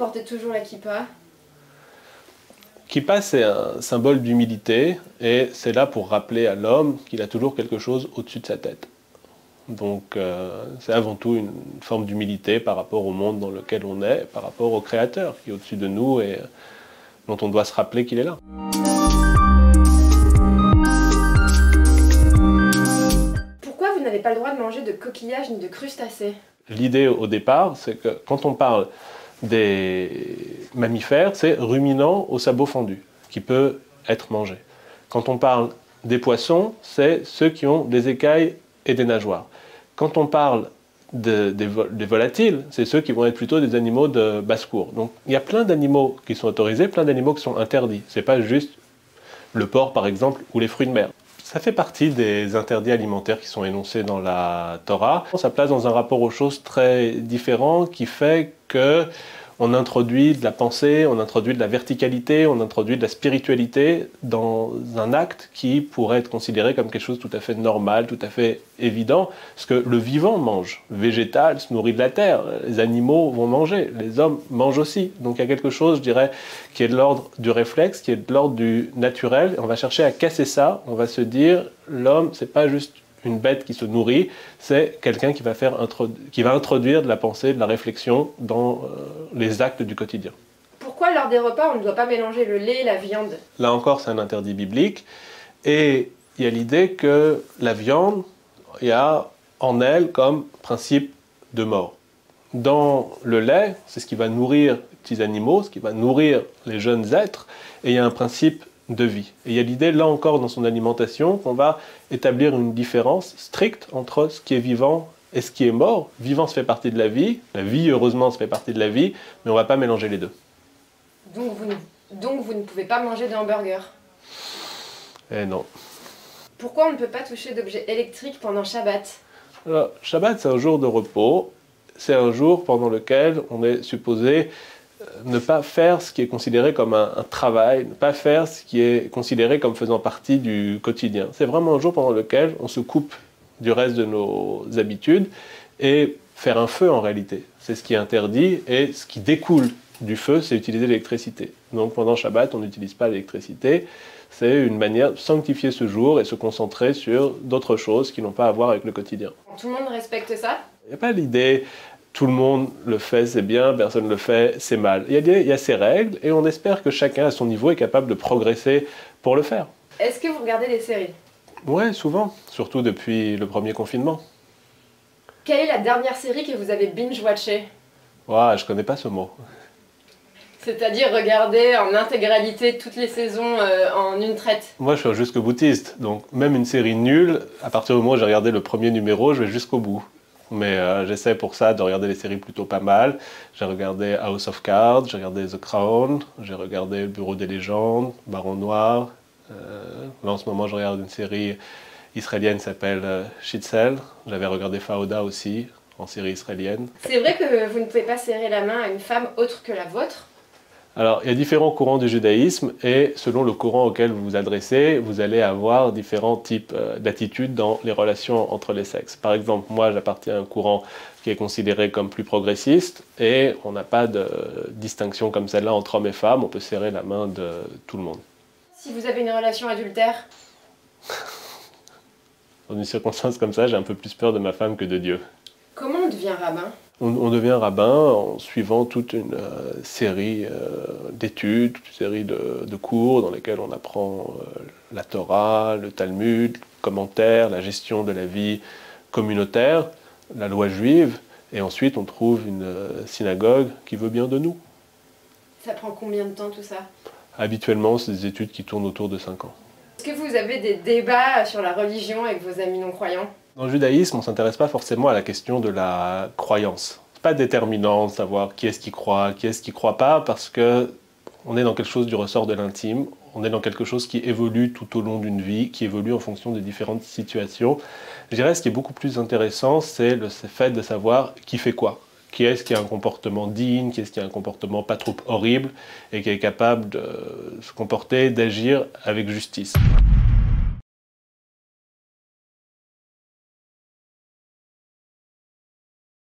portez toujours la kippa? Kippa, c'est un symbole d'humilité et c'est là pour rappeler à l'homme qu'il a toujours quelque chose au-dessus de sa tête. Donc c'est avant tout une forme d'humilité par rapport au monde dans lequel on est, par rapport au Créateur qui est au-dessus de nous et dont on doit se rappeler qu'il est là. Pourquoi vous n'avez pas le droit de manger de coquillages ni de crustacés? L'idée au départ, c'est que quand on parle des mammifères, c'est ruminant au sabot fendu, qui peut être mangé. Quand on parle des poissons, c'est ceux qui ont des écailles et des nageoires. Quand on parle des volatiles, c'est ceux qui vont être plutôt des animaux de basse-cour. Donc il y a plein d'animaux qui sont autorisés, plein d'animaux qui sont interdits. Ce n'est pas juste le porc par exemple ou les fruits de mer. Ça fait partie des interdits alimentaires qui sont énoncés dans la Torah. Ça place dans un rapport aux choses très différent qui fait qu'on introduit de la pensée, on introduit de la verticalité, on introduit de la spiritualité dans un acte qui pourrait être considéré comme quelque chose de tout à fait normal, tout à fait évident, parce que le vivant mange, le végétal se nourrit de la terre, les animaux vont manger, les hommes mangent aussi. Donc il y a quelque chose, je dirais, qui est de l'ordre du réflexe, qui est de l'ordre du naturel. On va chercher à casser ça, on va se dire, l'homme, c'est pas juste une bête qui se nourrit, c'est quelqu'un qui va introduire de la pensée, de la réflexion dans les actes du quotidien. Pourquoi lors des repas on ne doit pas mélanger le lait et la viande? Là encore, c'est un interdit biblique. Et il y a l'idée que la viande, il y a en elle comme principe de mort. Dans le lait, c'est ce qui va nourrir les petits animaux, ce qui va nourrir les jeunes êtres, et il y a un principe de vie. Et il y a l'idée, là encore, dans son alimentation, qu'on va établir une différence stricte entre ce qui est vivant et ce qui est mort. Vivant, ça fait partie de la vie, heureusement, ça fait partie de la vie, mais on ne va pas mélanger les deux. Donc vous ne pouvez pas manger de hamburger? Eh non. Pourquoi on ne peut pas toucher d'objets électriques pendant Shabbat? Alors, Shabbat, c'est un jour de repos. C'est un jour pendant lequel on est supposé ne pas faire ce qui est considéré comme un travail, ne pas faire ce qui est considéré comme faisant partie du quotidien. C'est vraiment un jour pendant lequel on se coupe du reste de nos habitudes et faire un feu en réalité. C'est ce qui est interdit et ce qui découle du feu, c'est utiliser l'électricité. Donc pendant Shabbat, on n'utilise pas l'électricité. C'est une manière de sanctifier ce jour et se concentrer sur d'autres choses qui n'ont pas à voir avec le quotidien. Tout le monde respecte ça? Il n'y a pas l'idée tout le monde le fait, c'est bien, personne ne le fait, c'est mal. Il y a ces règles et on espère que chacun à son niveau est capable de progresser pour le faire. Est-ce que vous regardez des séries? Ouais, souvent, surtout depuis le premier confinement. Quelle est la dernière série que vous avez binge-watchée? Ouah, je connais pas ce mot. C'est-à-dire regarder en intégralité toutes les saisons en une traite? Moi, je suis un jusque-boutiste, donc même une série nulle, à partir du moment où j'ai regardé le premier numéro, je vais jusqu'au bout. Mais j'essaie pour ça de regarder les séries plutôt pas mal. J'ai regardé House of Cards, j'ai regardé The Crown, j'ai regardé Le Bureau des légendes, Baron Noir. Là en ce moment je regarde une série israélienne qui s'appelle Shitzel. J'avais regardé Fauda aussi, en série israélienne. C'est vrai que vous ne pouvez pas serrer la main à une femme autre que la vôtre? Alors, il y a différents courants du judaïsme et selon le courant auquel vous vous adressez, vous allez avoir différents types d'attitudes dans les relations entre les sexes. Par exemple, moi, j'appartiens à un courant qui est considéré comme plus progressiste et on n'a pas de distinction comme celle-là entre hommes et femmes, on peut serrer la main de tout le monde. Si vous avez une relation adultère? Dans une circonstance comme ça, j'ai un peu plus peur de ma femme que de Dieu. Comment on devient rabbin? On devient rabbin en suivant toute une série d'études, toute une série de cours dans lesquels on apprend la Torah, le Talmud, le commentaire, la gestion de la vie communautaire, la loi juive, et ensuite on trouve une synagogue qui veut bien de nous. Ça prend combien de temps tout ça? Habituellement, c'est des études qui tournent autour de 5 ans. Est-ce que vous avez des débats sur la religion avec vos amis non-croyants? Dans le judaïsme, on ne s'intéresse pas forcément à la question de la croyance. Ce n'est pas déterminant de savoir qui est-ce qui croit pas, parce qu'on est dans quelque chose du ressort de l'intime, on est dans quelque chose qui évolue tout au long d'une vie, qui évolue en fonction des différentes situations. Je dirais ce qui est beaucoup plus intéressant, c'est le fait de savoir qui fait quoi. Qui est-ce qui a un comportement digne, qui est-ce qui a un comportement pas trop horrible, et qui est capable de se comporter, d'agir avec justice.